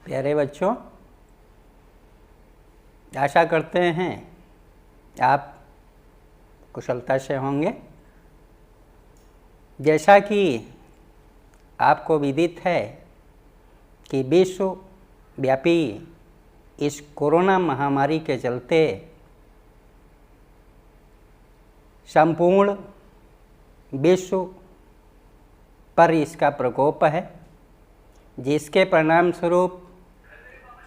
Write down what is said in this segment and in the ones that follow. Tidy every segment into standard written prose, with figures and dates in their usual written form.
प्यारे बच्चों, आशा करते हैं आप कुशलता से होंगे। जैसा कि आपको विदित है कि विश्वव्यापी इस कोरोना महामारी के चलते संपूर्ण विश्व पर इसका प्रकोप है, जिसके परिणाम स्वरूप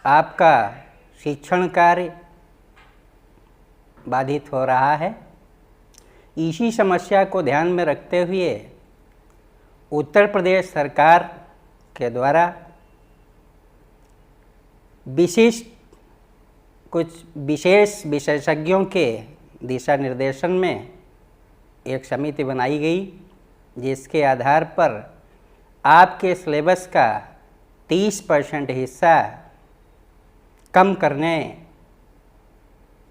आपका शिक्षण कार्य बाधित हो रहा है। इसी समस्या को ध्यान में रखते हुए उत्तर प्रदेश सरकार के द्वारा कुछ विशेष विशेषज्ञों के दिशा निर्देशन में एक समिति बनाई गई, जिसके आधार पर आपके सिलेबस का 30% हिस्सा कम करने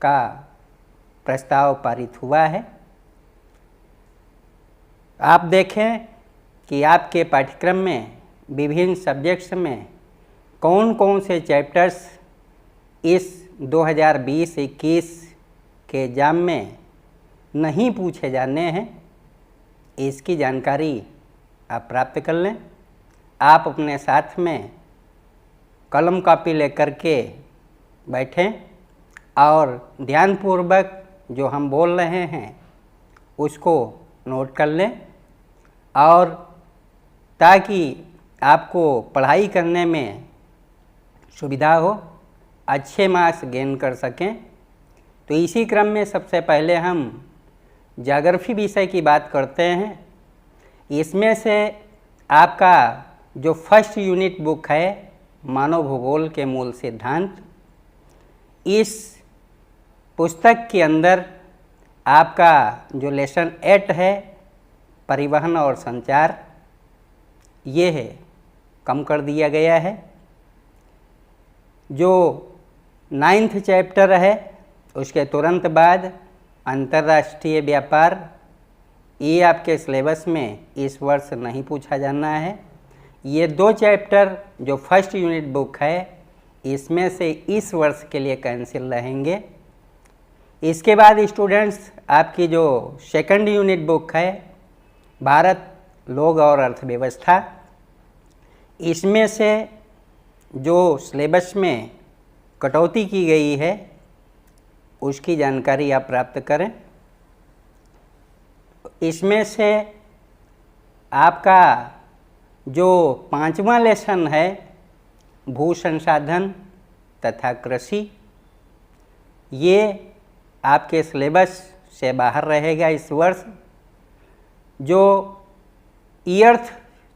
का प्रस्ताव पारित हुआ है। आप देखें कि आपके पाठ्यक्रम में विभिन्न सब्जेक्ट्स में कौन कौन से चैप्टर्स इस 2020-21 के एग्ज़ाम में नहीं पूछे जाने हैं, इसकी जानकारी आप प्राप्त कर लें। आप अपने साथ में कलम कॉपी लेकर के बैठें और ध्यानपूर्वक जो हम बोल रहे हैं उसको नोट कर लें, और ताकि आपको पढ़ाई करने में सुविधा हो, अच्छे मार्क्स गेन कर सकें। तो इसी क्रम में सबसे पहले हम ज्योग्राफी विषय की बात करते हैं। इसमें से आपका जो फर्स्ट यूनिट बुक है मानव भूगोल के मूल सिद्धांत, इस पुस्तक के अंदर आपका जो लेसन 8 है परिवहन और संचार, ये है कम कर दिया गया है। जो 9th चैप्टर है उसके तुरंत बाद अंतर्राष्ट्रीय व्यापार, ये आपके सिलेबस में इस वर्ष नहीं पूछा जाना है। ये 2 चैप्टर जो फर्स्ट यूनिट बुक है इसमें से इस वर्ष के लिए कैंसिल रहेंगे। इसके बाद स्टूडेंट्स, आपकी जो सेकंड यूनिट बुक है भारत, लोग और अर्थव्यवस्था, इसमें से जो सिलेबस में कटौती की गई है उसकी जानकारी आप प्राप्त करें। इसमें से आपका जो 5वां लेसन है भू संसाधन तथा कृषि, ये आपके सिलेबस से बाहर रहेगा इस वर्ष। जो ईयर्थ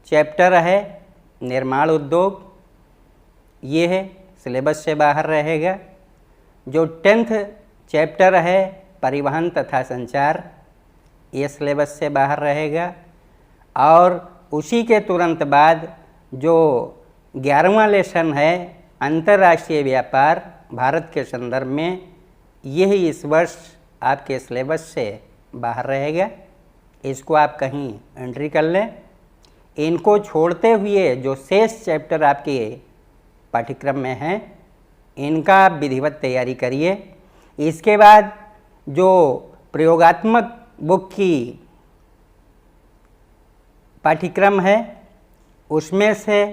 चैप्टर है निर्माण उद्योग, ये है सिलेबस से बाहर रहेगा। जो 10th चैप्टर है परिवहन तथा संचार, ये सिलेबस से बाहर रहेगा। और उसी के तुरंत बाद जो 11वां लेसन है अंतर्राष्ट्रीय व्यापार भारत के संदर्भ में, यह इस वर्ष आपके सिलेबस से बाहर रहेगा। इसको आप कहीं एंट्री कर लें। इनको छोड़ते हुए जो शेष चैप्टर आपके पाठ्यक्रम में हैं, इनका आप विधिवत तैयारी करिए। इसके बाद जो प्रयोगात्मक बुक की पाठ्यक्रम है उसमें से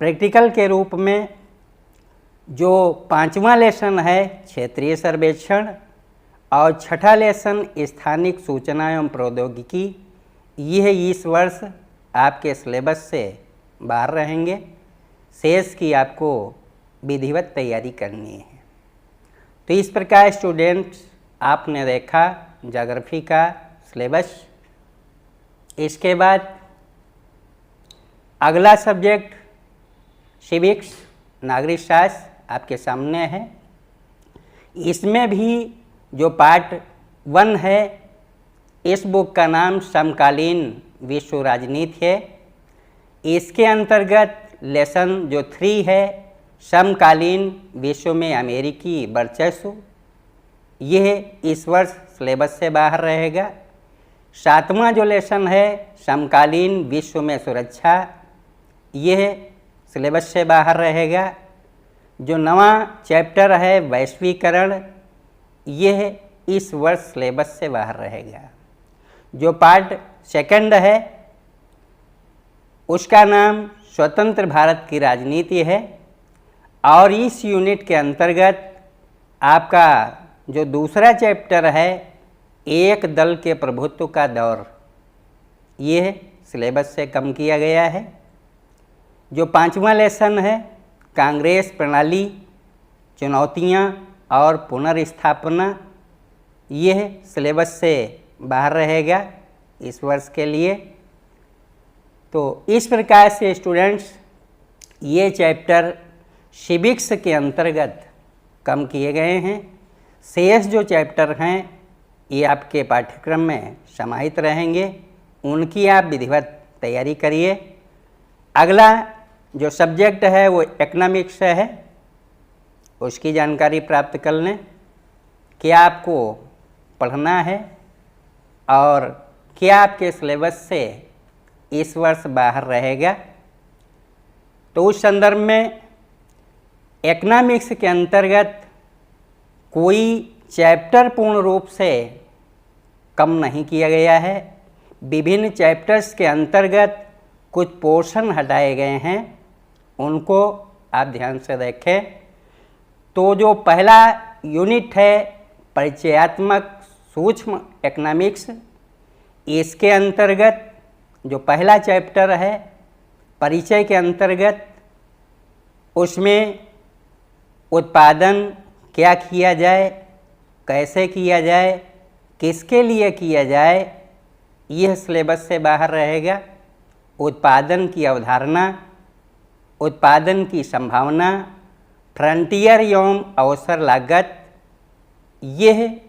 प्रैक्टिकल के रूप में जो 5वां लेसन है क्षेत्रीय सर्वेक्षण और 6ठा लेसन स्थानिक सूचना एवं प्रौद्योगिकी, यह इस वर्ष आपके सिलेबस से बाहर रहेंगे। शेष की आपको विधिवत तैयारी करनी है। तो इस प्रकार स्टूडेंट्स, आपने देखा ज्योग्राफी का सिलेबस। इसके बाद अगला सब्जेक्ट सिविक्स नागरिक शास्त्र आपके सामने है। इसमें भी जो पार्ट 1 है, इस बुक का नाम समकालीन विश्व राजनीति है। इसके अंतर्गत लेसन जो 3 है समकालीन विश्व में अमेरिकी वर्चस्व, यह इस वर्ष सिलेबस से बाहर रहेगा। 7वां जो लेसन है समकालीन विश्व में सुरक्षा, यह सिलेबस से बाहर रहेगा। जो नवा चैप्टर है वैश्वीकरण, यह इस वर्ष सिलेबस से बाहर रहेगा। जो पार्ट सेकंड है उसका नाम स्वतंत्र भारत की राजनीति है और इस यूनिट के अंतर्गत आपका जो दूसरा चैप्टर है एक दल के प्रभुत्व का दौर, यह सिलेबस से कम किया गया है। जो पांचवा लेसन है कांग्रेस प्रणाली, चुनौतियां और पुनर्स्थापना, यह सिलेबस से बाहर रहेगा इस वर्ष के लिए। तो इस प्रकार से स्टूडेंट्स ये चैप्टर सिविक्स के अंतर्गत कम किए गए हैं। शेष जो चैप्टर हैं ये आपके पाठ्यक्रम में समाहित रहेंगे, उनकी आप विधिवत तैयारी करिए। अगला जो सब्जेक्ट है वो इकोनॉमिक्स है, उसकी जानकारी प्राप्त कर लें, क्या आपको पढ़ना है और क्या आपके सिलेबस से इस वर्ष बाहर रहेगा। तो उस संदर्भ में इकोनॉमिक्स के अंतर्गत कोई चैप्टर पूर्ण रूप से कम नहीं किया गया है। विभिन्न चैप्टर्स के अंतर्गत कुछ पोर्शन हटाए गए हैं, उनको आप ध्यान से देखें। तो जो पहला यूनिट है परिचयात्मक सूक्ष्म इकोनॉमिक्स, इसके अंतर्गत जो पहला चैप्टर है परिचय के अंतर्गत, उसमें उत्पादन क्या किया जाए, कैसे किया जाए, किसके लिए किया जाए, यह सिलेबस से बाहर रहेगा। उत्पादन की अवधारणा, उत्पादन की संभावना, फ्रंटियर एवं अवसर लागत, यह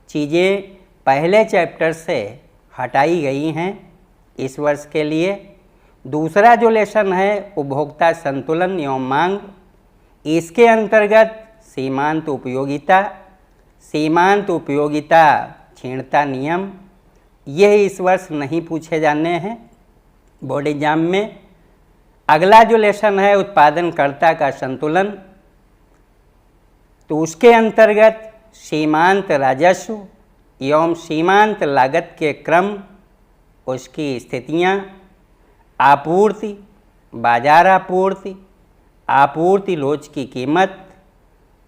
चीज़ें पहले चैप्टर से हटाई गई हैं इस वर्ष के लिए। दूसरा जो लेसन है उपभोक्ता संतुलन एवं मांग, इसके अंतर्गत सीमांत उपयोगिता, सीमांत उपयोगिता क्षीणता नियम, यह इस वर्ष नहीं पूछे जाने हैं बोर्ड एग्जाम में। अगला जो लेसन है उत्पादनकर्ता का संतुलन, तो उसके अंतर्गत सीमांत राजस्व एवं सीमांत लागत के क्रम, उसकी स्थितियाँ, आपूर्ति, बाजार आपूर्ति, आपूर्ति लोच की कीमत,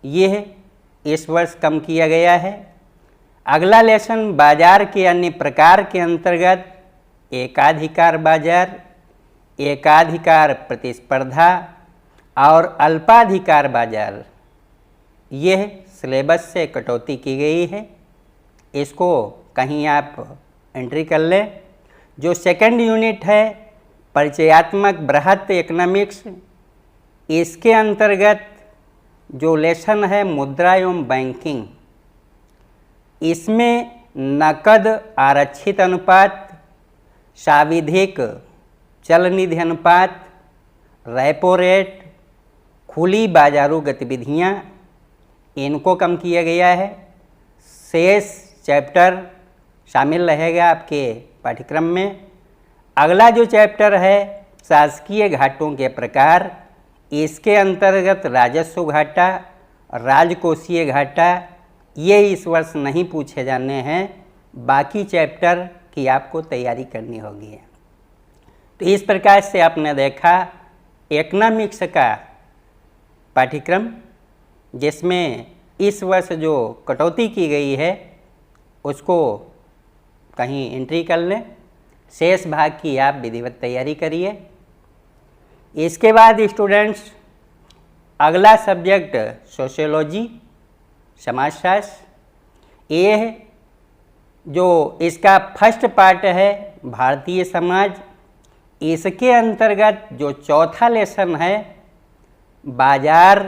यह इस वर्ष कम किया गया है। अगला लेसन बाजार के अन्य प्रकार के अंतर्गत एकाधिकार बाजार, एकाधिकार प्रतिस्पर्धा और अल्पाधिकार बाजार, यह सिलेबस से कटौती की गई है, इसको कहीं आप एंट्री कर लें। जो सेकंड यूनिट है परिचयात्मक बृहत इकोनॉमिक्स, इसके अंतर्गत जो लेसन है मुद्रा एवं बैंकिंग, इसमें नकद आरक्षित अनुपात, साविधिक चल निधि अनुपात, रेपो रेट, खुली बाजारू गतिविधियां, इनको कम किया गया है। शेष चैप्टर शामिल रहेगा आपके पाठ्यक्रम में। अगला जो चैप्टर है शासकीय घाटों के प्रकार, इसके अंतर्गत राजस्व घाटा, राजकोषीय घाटा, ये इस वर्ष नहीं पूछे जाने हैं, बाकी चैप्टर की आपको तैयारी करनी होगी। तो इस प्रकार से आपने देखा इकोनॉमिक्स का पाठ्यक्रम, जिसमें इस वर्ष जो कटौती की गई है उसको कहीं एंट्री कर लें, शेष भाग की आप विधिवत तैयारी करिए। इसके बाद स्टूडेंट्स अगला सब्जेक्ट सोशियोलॉजी, समाजशास्त्र, ये है जो इसका फर्स्ट पार्ट है भारतीय समाज। इसके अंतर्गत जो चौथा लेसन है बाजार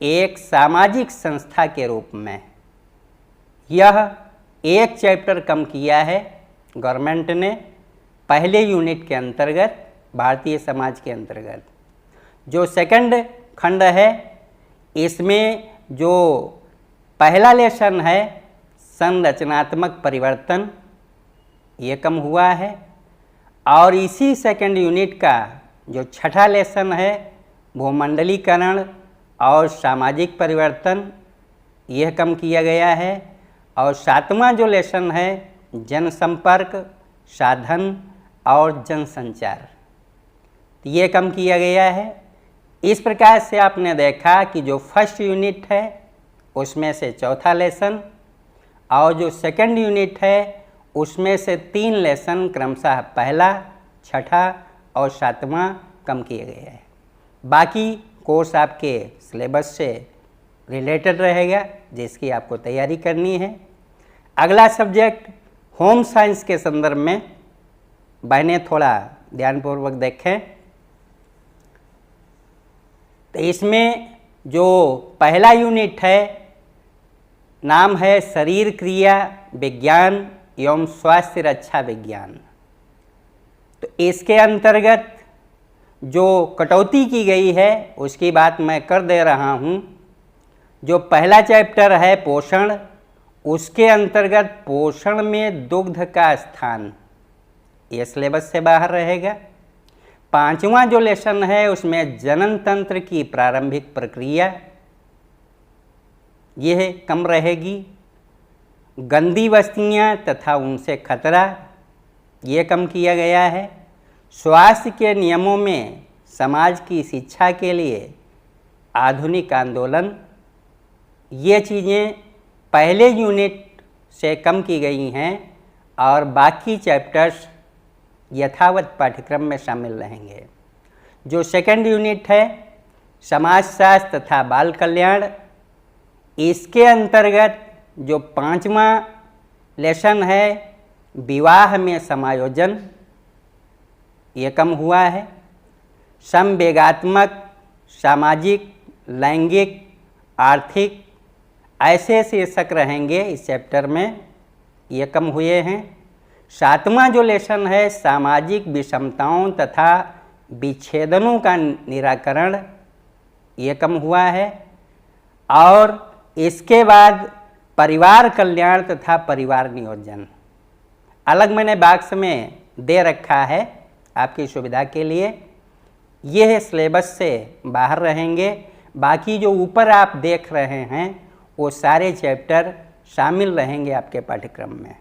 एक सामाजिक संस्था के रूप में, यह एक चैप्टर कम किया है गवर्नमेंट ने पहले यूनिट के अंतर्गत, भारतीय समाज के अंतर्गत। जो सेकंड खंड है इसमें जो पहला लेसन है संरचनात्मक परिवर्तन, ये कम हुआ है, और इसी सेकंड यूनिट का जो छठा लेसन है भूमंडलीकरण और सामाजिक परिवर्तन, यह कम किया गया है। और 7वां जो लेसन है जनसंपर्क, साधन और जनसंचार, ये कम किया गया है। इस प्रकार से आपने देखा कि जो फर्स्ट यूनिट है उसमें से चौथा लेसन और जो सेकंड यूनिट है उसमें से 3 लेसन क्रमशः पहला, छठा और 7वां कम किए गए हैं। बाकी कोर्स आपके सिलेबस से रिलेटेड रहेगा जिसकी आपको तैयारी करनी है। अगला सब्जेक्ट होम साइंस के संदर्भ में बहनें थोड़ा ध्यानपूर्वक देखें। तो इसमें जो पहला यूनिट है नाम है शरीर क्रिया विज्ञान एवं स्वास्थ्य रक्षा विज्ञान। तो इसके अंतर्गत जो कटौती की गई है उसकी बात मैं कर दे रहा हूँ। जो पहला चैप्टर है पोषण, उसके अंतर्गत पोषण में दुग्ध का स्थान, ये सिलेबस से बाहर रहेगा। 5वां जो लेसन है उसमें जनन तंत्र की प्रारंभिक प्रक्रिया, यह कम रहेगी। गंदी वस्तुएं तथा उनसे खतरा, ये कम किया गया है। स्वास्थ्य के नियमों में समाज की शिक्षा के लिए आधुनिक आंदोलन, ये चीज़ें पहले यूनिट से कम की गई हैं और बाकी चैप्टर्स यथावत पाठ्यक्रम में शामिल रहेंगे। जो सेकंड यूनिट है समाजशास्त्र तथा बाल कल्याण, इसके अंतर्गत जो 5वां लेसन है विवाह में समायोजन, ये कम हुआ है। संवेगात्मक, सामाजिक, लैंगिक, आर्थिक, ऐसे शीर्षक रहेंगे इस चैप्टर में, ये कम हुए हैं। 7वां जो लेसन है सामाजिक विषमताओं तथा विच्छेदनों का निराकरण, ये कम हुआ है। और इसके बाद परिवार कल्याण तथा परिवार नियोजन अलग मैंने बॉक्स में दे रखा है आपकी सुविधा के लिए, यह सिलेबस से बाहर रहेंगे। बाकी जो ऊपर आप देख रहे हैं वो सारे चैप्टर शामिल रहेंगे आपके पाठ्यक्रम में।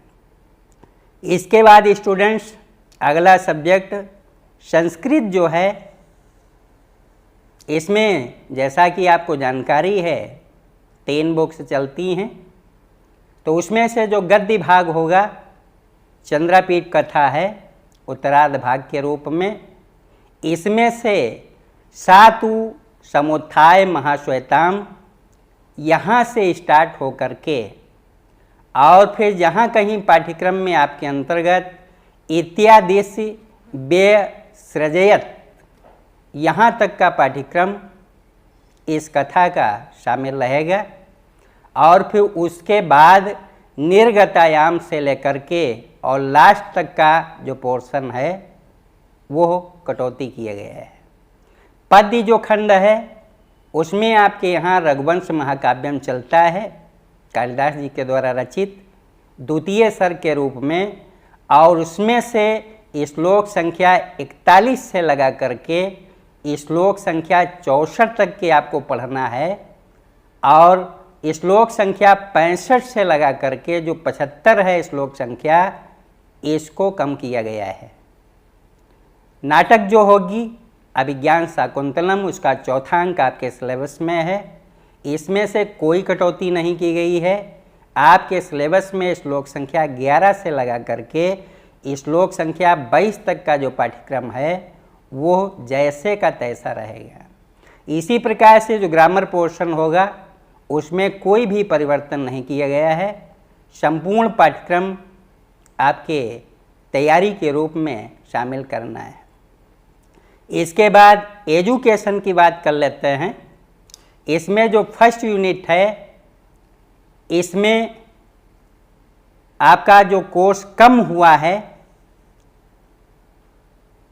इसके बाद स्टूडेंट्स अगला सब्जेक्ट संस्कृत जो है, इसमें जैसा कि आपको जानकारी है 3 बुक्स चलती हैं। तो उसमें से जो गद्य भाग होगा चंद्रापीठ कथा है उत्तरार्ध भाग के रूप में, इसमें से सातु समुत्थाय महाश्वेताम, यहाँ से स्टार्ट हो करके और फिर जहाँ कहीं पाठ्यक्रम में आपके अंतर्गत इत्यादिशि व्यय सृजयत, यहाँ तक का पाठ्यक्रम इस कथा का शामिल रहेगा। और फिर उसके बाद निर्गतायाम से लेकर के और लास्ट तक का जो पोर्शन है वो कटौती किया गया है। पद्य जो खंड है उसमें आपके यहाँ रघुवंश महाकाव्यम चलता है, कालिदास जी के द्वारा रचित, द्वितीय सर्ग के रूप में, और उसमें से श्लोक संख्या 41 से लगा करके श्लोक संख्या 64 तक के आपको पढ़ना है। और श्लोक संख्या 65 से लगा करके जो 75 है श्लोक संख्या, इसको कम किया गया है। नाटक जो होगी अभिज्ञान शाकुंतलम, उसका 4था अंक आपके सिलेबस में है, इसमें से कोई कटौती नहीं की गई है। आपके सिलेबस में श्लोक संख्या 11 से लगा करके श्लोक संख्या 22 तक का जो पाठ्यक्रम है वो जैसे का तैसा रहेगा। इसी प्रकार से जो ग्रामर पोर्शन होगा उसमें कोई भी परिवर्तन नहीं किया गया है। संपूर्ण पाठ्यक्रम आपके तैयारी के रूप में शामिल करना है। इसके बाद एजुकेशन की बात कर लेते हैं। इसमें जो फर्स्ट यूनिट है इसमें आपका जो कोर्स कम हुआ है,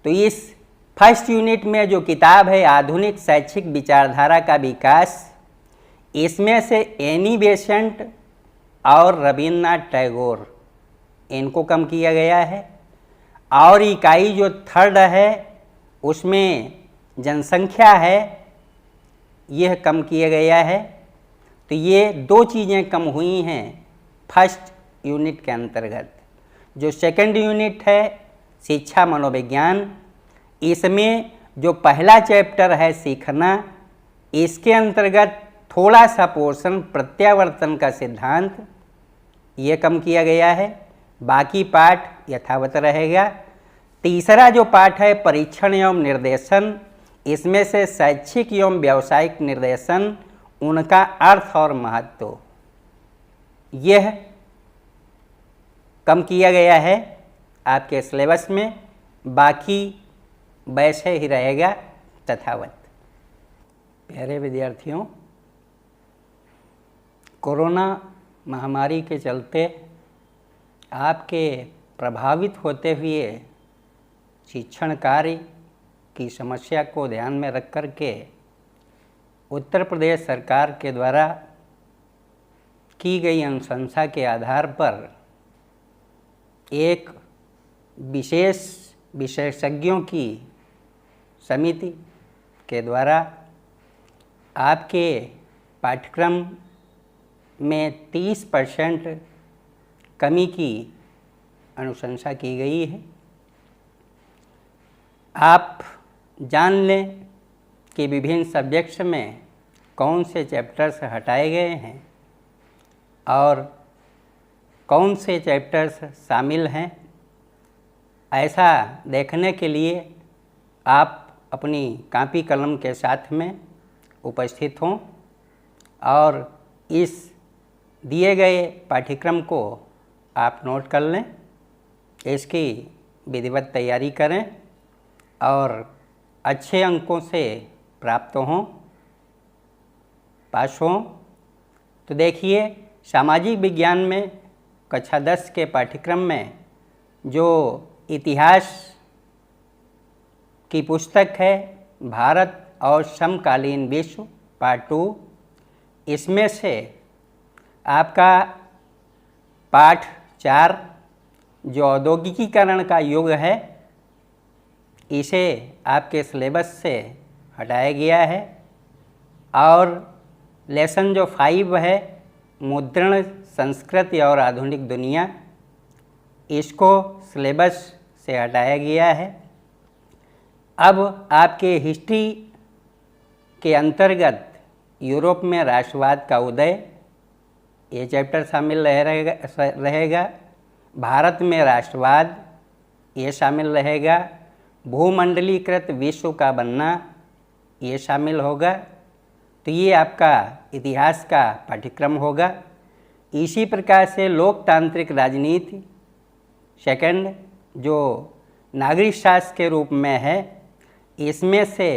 तो इस फर्स्ट यूनिट में जो किताब है आधुनिक शैक्षिक विचारधारा का विकास, इसमें से एनी बेसेंट और रविन्द्रनाथ टैगोर, इनको कम किया गया है। और इकाई जो थर्ड है उसमें जनसंख्या है, यह कम किया गया है। तो ये दो चीज़ें कम हुई हैं फर्स्ट यूनिट के अंतर्गत। जो सेकंड यूनिट है शिक्षा मनोविज्ञान, इसमें जो पहला चैप्टर है सीखना, इसके अंतर्गत थोड़ा सा पोर्शन प्रत्यावर्तन का सिद्धांत ये कम किया गया है, बाकी पाठ यथावत रहेगा। तीसरा जो पाठ है परीक्षण एवं निर्देशन, इसमें से शैक्षिक एवं व्यावसायिक निर्देशन, उनका अर्थ और महत्व यह कम किया गया है आपके सिलेबस में, बाकी वैसे ही रहेगा तथावत। प्यारे विद्यार्थियों, कोरोना महामारी के चलते आपके प्रभावित होते हुए शिक्षण कार्य की समस्या को ध्यान में रख कर के उत्तर प्रदेश सरकार के द्वारा की गई अनुशंसा के आधार पर एक विशेष विशेषज्ञों की समिति के द्वारा आपके पाठ्यक्रम में 30% कमी की अनुशंसा की गई है। आप जान लें कि विभिन्न सब्जेक्ट्स में कौन से चैप्टर्स हटाए गए हैं और कौन से चैप्टर्स शामिल हैं। ऐसा देखने के लिए आप अपनी कॉपी कलम के साथ में उपस्थित हों और इस दिए गए पाठ्यक्रम को आप नोट कर लें, इसकी विधिवत तैयारी करें और अच्छे अंकों से प्राप्त हों, पास हों। तो देखिए, सामाजिक विज्ञान में कक्षा 10 के पाठ्यक्रम में जो इतिहास की पुस्तक है भारत और समकालीन विश्व पार्ट 2, इसमें से आपका पाठ 4 जो औद्योगिकीकरण का युग है, इसे आपके सिलेबस से हटाया गया है और लेसन जो 5 है मुद्रण संस्कृति और आधुनिक दुनिया, इसको सिलेबस से हटाया गया है। अब आपके हिस्ट्री के अंतर्गत यूरोप में राष्ट्रवाद का उदय, ये चैप्टर शामिल रहेगा। भारत में राष्ट्रवाद, ये शामिल रहेगा। भूमंडलीकृत विश्व का बनना, ये शामिल होगा। तो ये आपका इतिहास का पाठ्यक्रम होगा। इसी प्रकार से लोकतांत्रिक राजनीति सेकंड जो नागरिक शास्त्र के रूप में है, इसमें से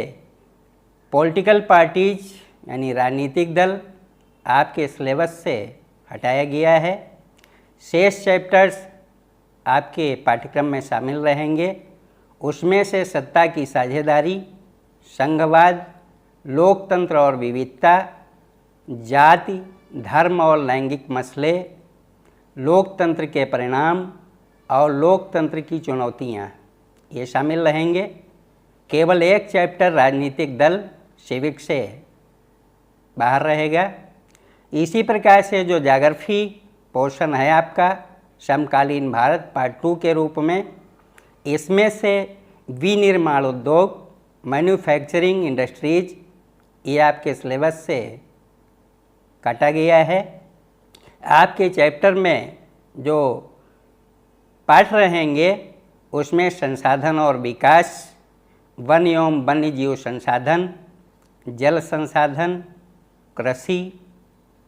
पॉलिटिकल पार्टीज यानी राजनीतिक दल आपके सिलेबस से हटाया गया है। शेष चैप्टर्स आपके पाठ्यक्रम में शामिल रहेंगे। उसमें से सत्ता की साझेदारी, संघवाद, लोकतंत्र और विविधता, जाति, धर्म और लैंगिक मसले, लोकतंत्र के परिणाम और लोकतंत्र की चुनौतियाँ, ये शामिल रहेंगे। केवल एक चैप्टर राजनीतिक दल सिविक से बाहर रहेगा। इसी प्रकार से जो ज्योग्राफी पोर्शन है आपका समकालीन भारत पार्ट 2 के रूप में, इसमें से विनिर्माण उद्योग, मैन्युफैक्चरिंग इंडस्ट्रीज, ये आपके सिलेबस से काटा गया है। आपके चैप्टर में जो पाठ रहेंगे उसमें संसाधन और विकास, वन एवं वन्य जीव संसाधन, जल संसाधन, कृषि,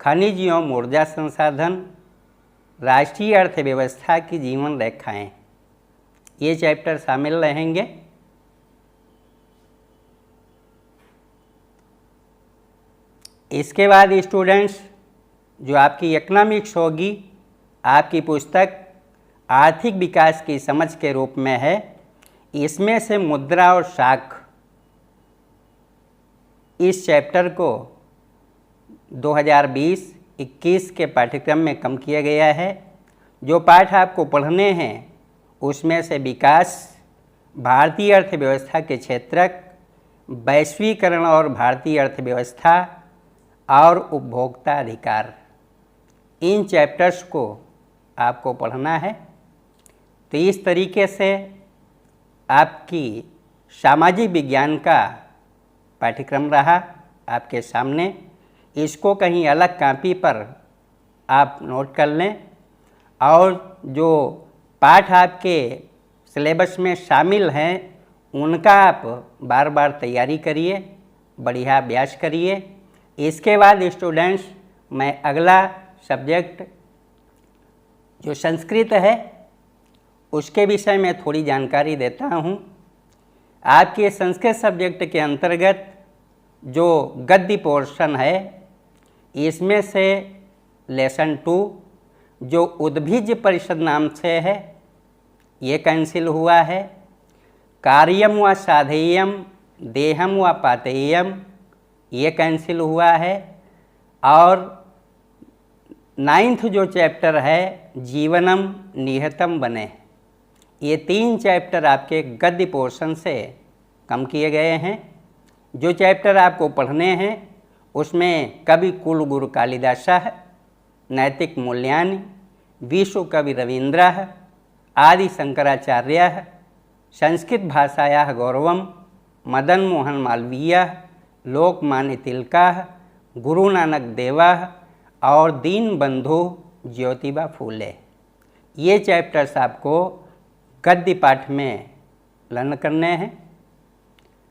खनिज एवं ऊर्जा संसाधन, राष्ट्रीय अर्थव्यवस्था की जीवन रेखाएं, ये चैप्टर शामिल रहेंगे। इसके बाद स्टूडेंट्स जो आपकी इकोनॉमिक्स होगी, आपकी पुस्तक आर्थिक विकास की समझ के रूप में है। इसमें से मुद्रा और साख, इस चैप्टर को 2020-21 के पाठ्यक्रम में कम किया गया है। जो पाठ आपको पढ़ने हैं उसमें से विकास, भारतीय अर्थव्यवस्था के क्षेत्रक, वैश्वीकरण और भारतीय अर्थव्यवस्था और उपभोक्ता अधिकार, इन चैप्टर्स को आपको पढ़ना है। तो इस तरीके से आपकी सामाजिक विज्ञान का पाठ्यक्रम रहा आपके सामने। इसको कहीं अलग कॉपी पर आप नोट कर लें और जो पाठ आपके सिलेबस में शामिल हैं उनका आप बार बार तैयारी करिए, बढ़िया अभ्यास करिए। इसके बाद स्टूडेंट्स, मैं अगला सब्जेक्ट जो संस्कृत है उसके विषय में थोड़ी जानकारी देता हूँ। आपके संस्कृत सब्जेक्ट के अंतर्गत जो गद्य पोर्शन है इसमें से लेसन 2 जो उद्भिज परिषद नाम से है ये कैंसिल हुआ है। कार्यम व साधेयम, देहम व पातेयम ये कैंसिल हुआ है। और 9th जो चैप्टर है जीवनम निहतम बने, ये 3 चैप्टर आपके गद्य पोर्शन से कम किए गए हैं। जो चैप्टर आपको पढ़ने हैं उसमें कवि कुलगुरु कालिदासः, नैतिक मूल्यानि, विश्व कवि रवीन्द्रः, आदि शंकराचार्यः, संस्कृत भाषायाः गौरवम, मदन मोहन मालवीयः, लोकमान्य तिलकः, गुरु नानक देवः और दीन बंधु ज्योतिबा फूले, ये चैप्टर्स आपको गद्य पाठ में लर्न करने हैं।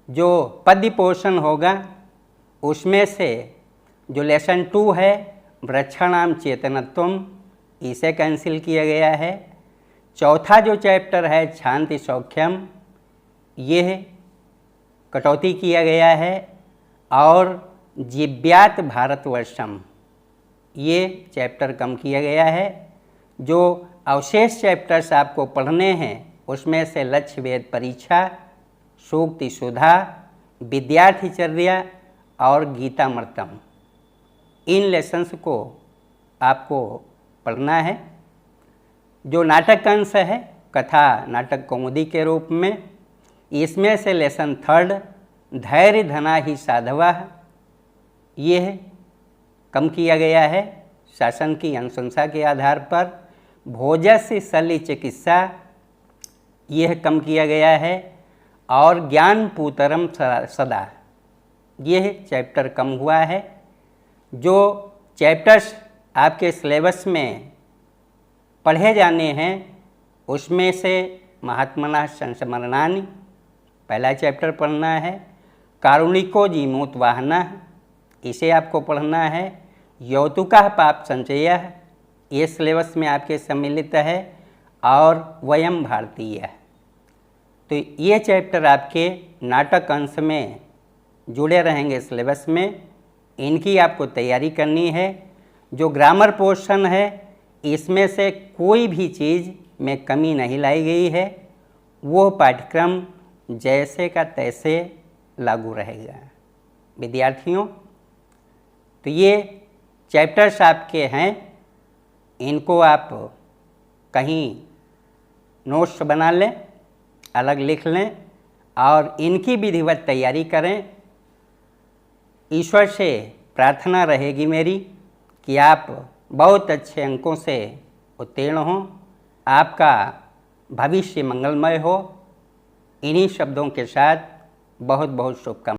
जो पद्य पोर्शन होगा उसमें से जो लेसन 2 है वृक्षाणाम चेतनत्वम, इसे कैंसिल किया गया है। चौथा जो चैप्टर है शांति सौख्यम, ये कटौती किया गया है। और जिव्यात भारतवर्षम, ये चैप्टर कम किया गया है। जो अवशेष चैप्टर्स आपको पढ़ने हैं उसमें से लक्ष्य वेद परीक्षा, सूक्ति सुधा, विद्यार्थीचर्या और गीतामृतम, इन लेसन्स को आपको पढ़ना है। जो नाटक अंश है कथा नाटक कौमुदी के रूप में, इसमें से लेसन 3 धैर्य धना ही साधवा, ये कम किया गया है शासन की अनुशंसा के आधार पर। भोजस्य शल्य चिकित्सा, यह कम किया गया है। और ज्ञान पूतरम सदा, यह चैप्टर कम हुआ है। जो चैप्टर्स आपके सिलेबस में पढ़े जाने हैं उसमें से महात्मनः संस्मरणानि, पहला चैप्टर पढ़ना है। कारुणिको जीमूत वाहनः, इसे आपको पढ़ना है। यौतुकः पाप संचयः, ये सिलेबस में आपके सम्मिलित है। और वयम भारतीय, तो ये चैप्टर आपके नाटक अंश में जुड़े रहेंगे सिलेबस में, इनकी आपको तैयारी करनी है। जो ग्रामर पोर्शन है इसमें से कोई भी चीज़ में कमी नहीं लाई गई है, वो पाठ्यक्रम जैसे का तैसे लागू रहेगा। विद्यार्थियों, तो ये चैप्टर्स आपके हैं, इनको आप कहीं नोट्स बना लें, अलग लिख लें और इनकी विधिवत तैयारी करें। ईश्वर से प्रार्थना रहेगी मेरी कि आप बहुत अच्छे अंकों से उत्तीर्ण हों, आपका भविष्य मंगलमय हो। इन्हीं शब्दों के साथ बहुत बहुत शुभकामनाएं।